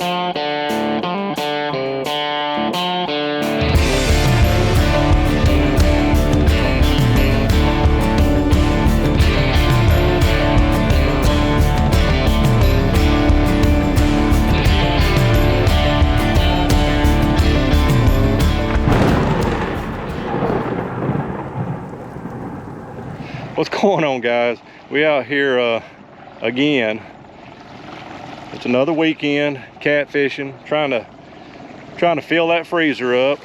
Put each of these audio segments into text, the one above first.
What's going on, guys? We out here again. It's another weekend catfishing, trying to fill that freezer up.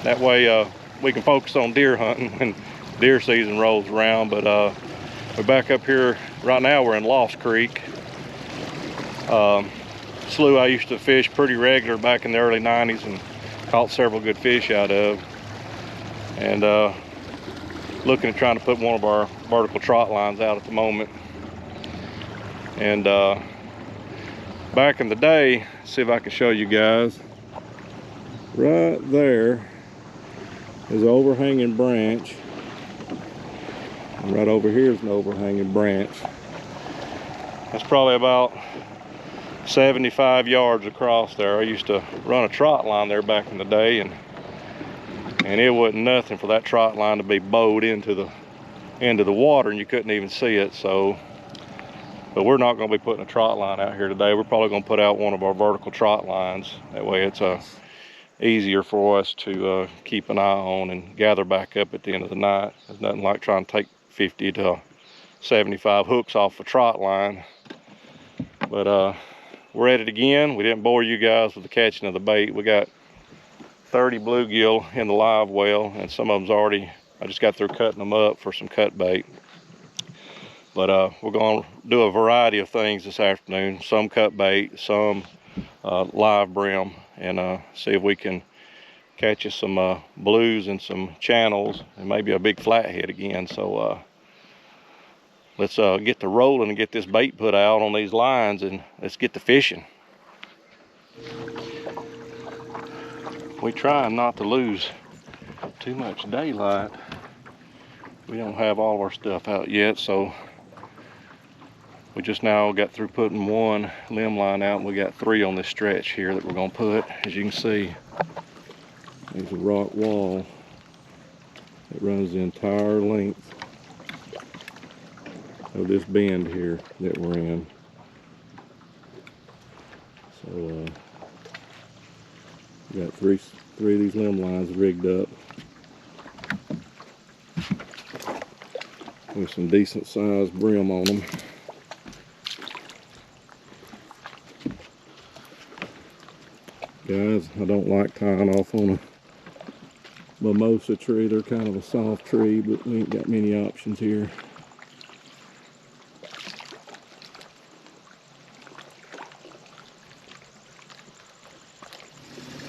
That way we can focus on deer hunting when deer season rolls around. But we're back up here right now. We're in Lost Creek, slough I used to fish pretty regular back in the early 90s and caught several good fish out of. And looking at trying to put one of our vertical trot lines out at the moment. And back in the day, see if I can show you guys, right there is an overhanging branch, and right over here is an overhanging branch. That's probably about 75 yards across there. I used to run a trot line there back in the day, and it wasn't nothing for that trot line to be bowed into the water, and you couldn't even see it. So, but we're not going to be putting a trot line out here today. We're probably going to put out one of our vertical trot lines. That way it's easier for us to keep an eye on and gather back up at the end of the night. There's nothing like trying to take 50 to 75 hooks off a trot line. But we're at it again. We didn't bore you guys with the catching of the bait. We got 30 bluegill in the live well, and some of them's already, I just got through cutting them up for some cut bait. But we're going to do a variety of things this afternoon. Some cut bait, some live brim, and see if we can catch us some blues and some channels, and maybe a big flathead again. So let's get to rolling and get this bait put out on these lines, and let's get to fishing. We try not to lose too much daylight. We don't have all of our stuff out yet, so we just now got through putting one limb line out, and we got 3 on this stretch here that we're going to put. As you can see, there's a rock wall that runs the entire length of this bend here that we're in. So we got three of these limb lines rigged up with some decent sized brim on them. Guys, I don't like tying off on a mimosa tree. They're kind of a soft tree, but we ain't got many options here.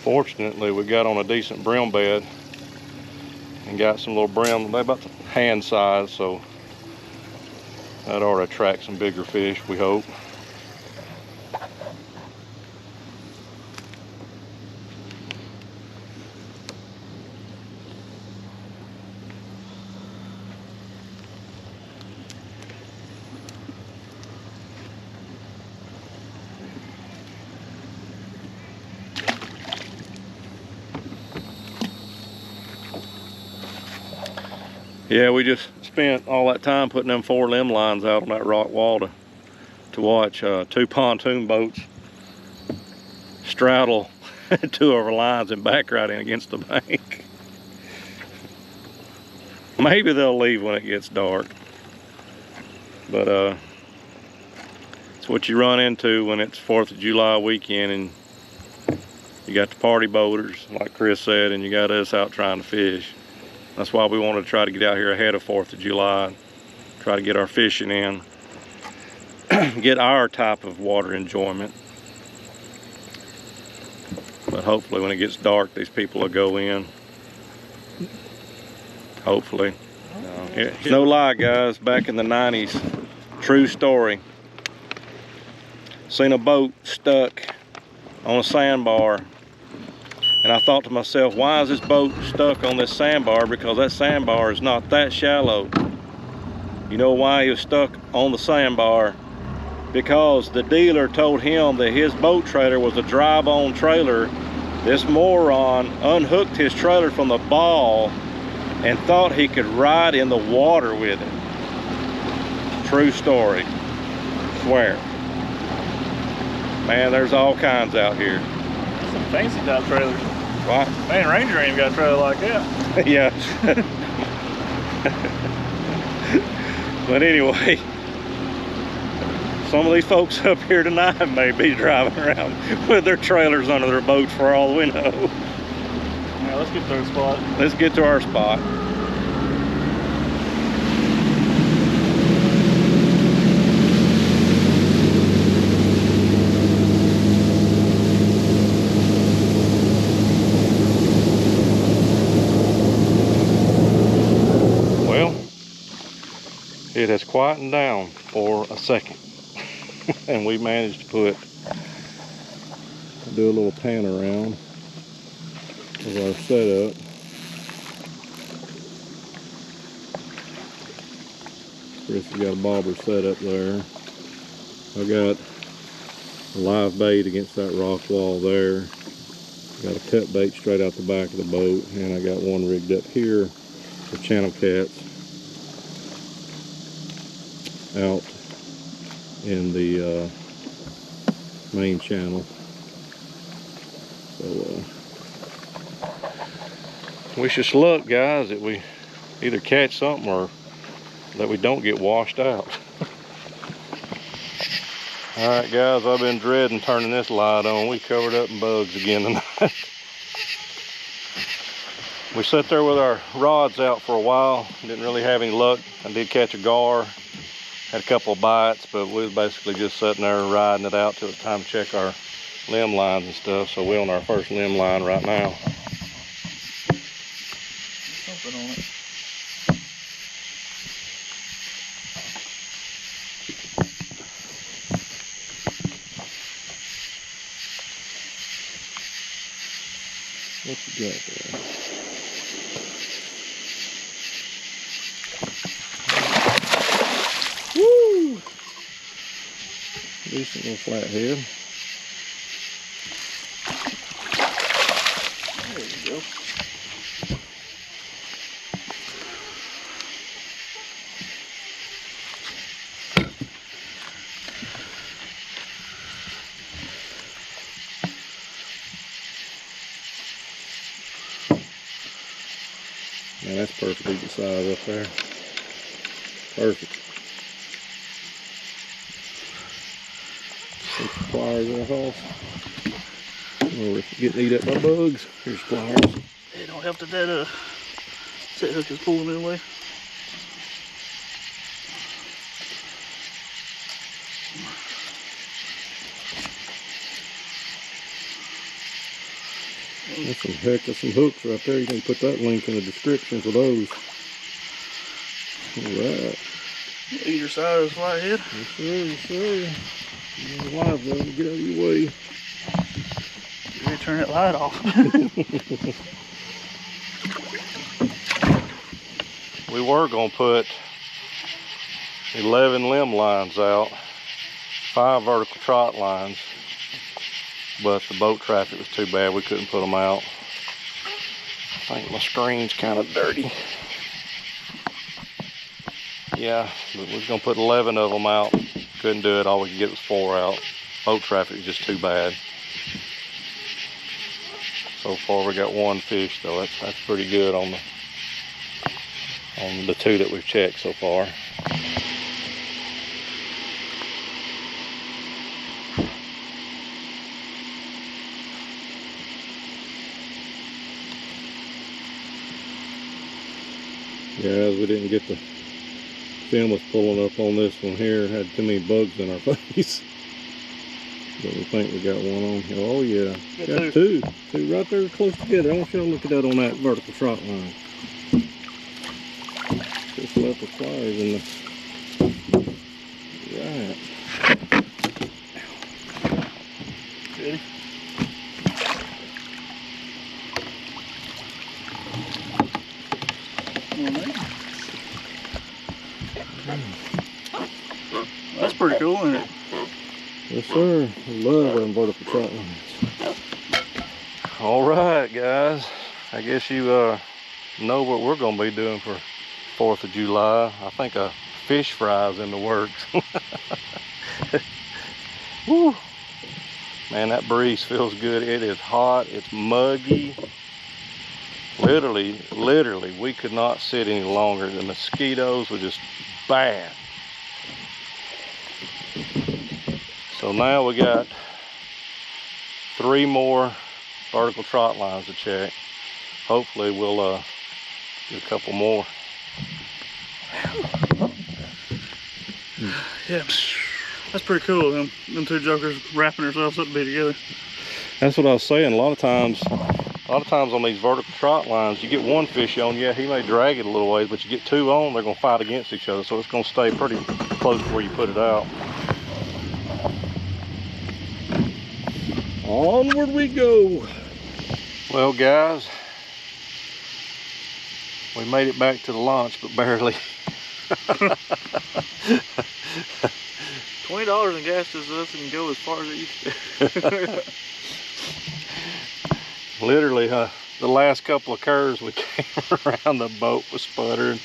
Fortunately, we got on a decent brim bed and got some little brim. They're about the hand size, so that ought to attract some bigger fish, we hope. Yeah, we just spent all that time putting them 4 limb lines out on that rock wall to watch 2 pontoon boats straddle 2 of our lines and back right in against the bank. Maybe they'll leave when it gets dark, but it's what you run into when it's 4th of July weekend and you got the party boaters, like Chris said, and you got us out trying to fish. That's why we wanted to try to get out here ahead of 4th of July, try to get our fishing in, get our type of water enjoyment. But hopefully when it gets dark, these people will go in. Hopefully. No lie, guys, back in the 90s, true story. Seen a boat stuck on a sandbar. And I thought to myself, why is this boat stuck on this sandbar? Because that sandbar is not that shallow. You know why he was stuck on the sandbar? because the dealer told him that his boat trailer was a drive-on trailer. This moron unhooked his trailer from the ball and thought he could ride in the water with it. True story. Swear. Man, there's all kinds out here. Some fancy type trailers. What? Man, Ranger ain't got a trailer like that. Yeah. But anyway, some of these folks up here tonight may be driving around with their trailers under their boats for all we know. Yeah, let's get to our spot. Let's get to our spot. Well, it has quietened down for a second. And we managed to do a little pan around of our setup. Chris has got a bobber set up there. I got a live bait against that rock wall there. Got a cut bait straight out the back of the boat, and I got one rigged up here for channel cats out in the main channel. So wish us luck, guys, that we either catch something or that we don't get washed out. All right, guys, I've been dreading turning this light on. We covered up in bugs again tonight. We sat there with our rods out for a while. Didn't really have any luck. I did catch a gar. Had a couple of bites, but we was basically just sitting there riding it out till it's time to check our limb lines and stuff. So we're on our first limb line right now. Something on it. What you got there? Woo! Decent little flathead. There you go. Man, that's perfectly the size up there. Perfect. Some pliers in the house. Or if you get eat up by bugs, here's pliers. It don't help that that set hook is pulling it away. That's some heck of some hooks right there. You can put that link in the description for those. Alright. Either side of the flathead. Yes sir, yes sir. You're live though, get out of your way. You ready to turn that light off? We were going to put 11 limb lines out, 5 vertical trot lines, but the boat traffic was too bad, we couldn't put them out. I think my screen's kind of dirty. Yeah, but we was going to put 11 of them out. Couldn't do it, all we could get was 4 out. Boat traffic was just too bad. So far we got 1 fish though, that's pretty good on the 2 that we've checked so far. Yeah, we didn't get the fin was pulling up on this one here. Had too many bugs in our face. But we think we got one on here. Oh yeah, got two right there close together. I want y'all to look at that on that vertical trot line. Just left the pliers in the right. Ready? That's pretty cool, isn't it? Yes, sir. Love them vertical trout lines. All right, guys. I guess you know what we're going to be doing for 4th of July. I think a fish fry is in the works. Woo. Man, that breeze feels good. It is hot. It's muggy. Literally, we could not sit any longer. The mosquitoes were just bad. So now we got 3 more vertical trot lines to check. Hopefully we'll get a couple more. Yeah, that's pretty cool. Them 2 jokers wrapping themselves up to be together. That's what I was saying. A lot of times on these vertical trot lines, you get one fish on, yeah, he may drag it a little ways, but you get 2 on, they're gonna fight against each other. So it's gonna stay pretty close to where you put it out. Onward we go. Well, guys, we made it back to the launch, but barely. $20 in gas doesn't go as far as it used to. Literally, the last couple of curves we came around, the boat was sputtering.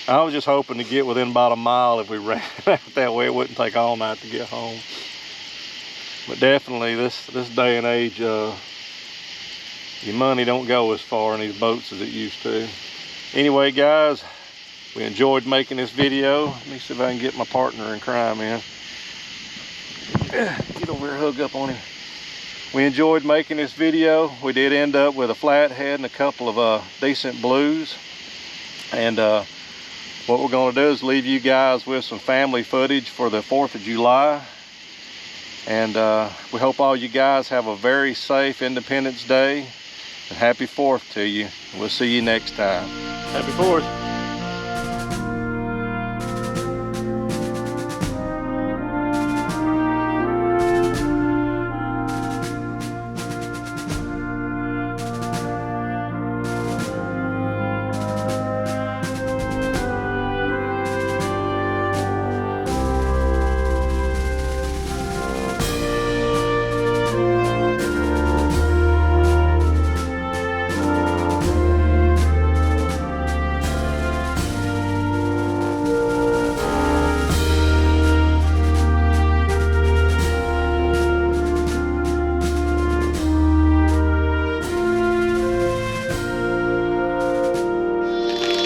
I was just hoping to get within about a mile if we ran out that way. It wouldn't take all night to get home. But definitely, this day and age, your money don't go as far in these boats as it used to. Anyway, guys, we enjoyed making this video. Let me see if I can get my partner in crime in. Get over here, hug up on him. We enjoyed making this video. We did end up with a flathead and a couple of decent blues. And what we're going to do is leave you guys with some family footage for the 4th of July. And we hope all you guys have a very safe Independence Day. And happy 4th to you. We'll see you next time. Happy 4th.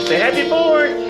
Say happy 4th!